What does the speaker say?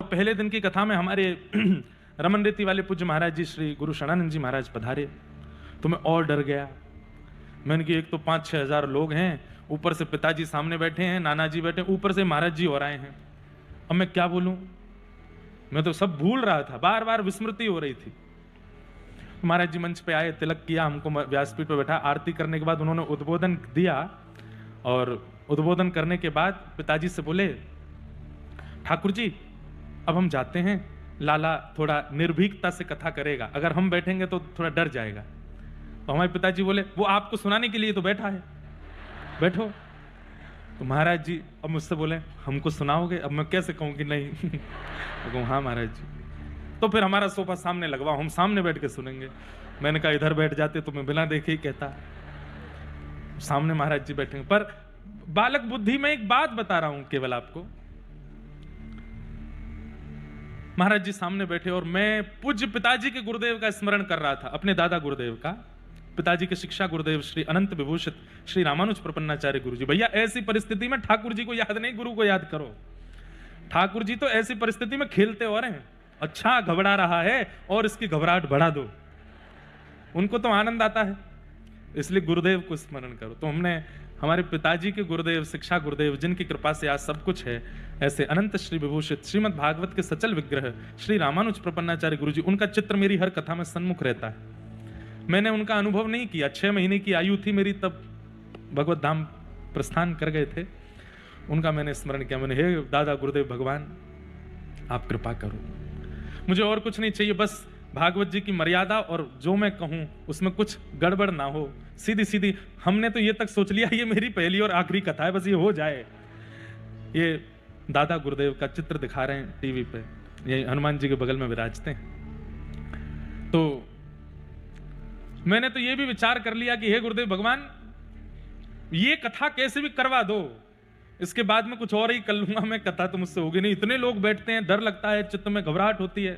पहले दिन की कथा में हमारे रमन रेती वाले पूज्य महाराज जी श्री गुरु शरणानंद जी महाराज पधारे, तो मैं और डर गया। मैंने कि एक तो 5-6 हजार लोग हैं, ऊपर से पिताजी सामने बैठे हैं, नाना जी बैठे, ऊपर से महाराज जी और आए हैं। अब मैं क्या बोलूं? मैं तो सब भूल रहा था, बार बार विस्मृति हो रही थी। महाराज जी मंच पे आए, तिलक किया, हमको व्यासपीठ पे बैठा, आरती करने के बाद उन्होंने उद्बोधन दिया और उद्बोधन करने के बाद पिताजी से बोले, ठाकुर जी अब हम जाते हैं, लाला थोड़ा निर्भीकता से कथा करेगा, अगर हम बैठेंगे तो थोड़ा डर जाएगा। तो हमारे पिताजी बोले, वो आपको सुनाने के लिए तो बैठा है, बैठो। तो महाराज जी अब मुझसे बोले, हमको सुनाओगे? अब मैं कैसे कहूं कि नहीं। तो कहूं हाँ महाराज जी। तो फिर हमारा सोफा सामने लगवाओ, हम सामने बैठ के सुनेंगे। मैंने कहा इधर बैठ जाते तो मैं बिना देखे ही कहता। सामने महाराज जी बैठेंगे। पर बालक बुद्धि में एक बात बता रहा हूं केवल आपको। महाराज जी सामने बैठे और मैं पूज्य पिताजी के गुरुदेव का स्मरण कर रहा था, अपने दादा गुरुदेव का, पिताजी के शिक्षा गुरुदेव श्री अनंत विभूषित श्री रामानुज प्रपन्नाचार्य गुरु जी। भैया ऐसी परिस्थिति में ठाकुर जी को याद नहीं, गुरु को याद करो। ठाकुर जी तो ऐसी परिस्थिति में खेलते और हैं, अच्छा घबरा रहा है और इसकी घबराहट बढ़ा दो, उनको तो आनंद आता है, इसलिए गुरुदेव को स्मरण करो। तो हमने हमारे पिताजी के गुरुदेव, शिक्षा गुरुदेव, जिनकी कृपा से आज सब कुछ है, ऐसे अनंत श्री विभूषित श्रीमद् भागवत के सचल विग्रह श्री रामानुज प्रपन्नाचार्य गुरु जी, उनका चित्र मेरी हर कथा में सन्मुख रहता है। मैंने उनका अनुभव नहीं किया, 6 महीने की आयु थी मेरी, तब भगवत धाम प्रस्थान कर गए थे। उनका मैंने स्मरण किया, मैंने हे दादा गुरुदेव भगवान आप कृपा करो, मुझे और कुछ नहीं चाहिए, बस भागवत जी की मर्यादा और जो मैं कहूं उसमें कुछ गड़बड़ ना हो, सीधी सीधी। हमने तो ये तक सोच लिया ये मेरी पहली और आखिरी कथा है, बस ये हो जाए। ये दादा गुरुदेव का चित्र दिखा रहे हैं टीवी पे, ये हनुमान जी के बगल में विराजते हैं। तो मैंने तो ये भी विचार कर लिया कि हे गुरुदेव भगवान ये कथा कैसे भी करवा दो, इसके बाद में कुछ और ही कर लूंगा मैं, कथा तो मुझसे होगी नहीं। इतने लोग बैठते हैं, डर लगता है, चित्त में घबराहट होती है।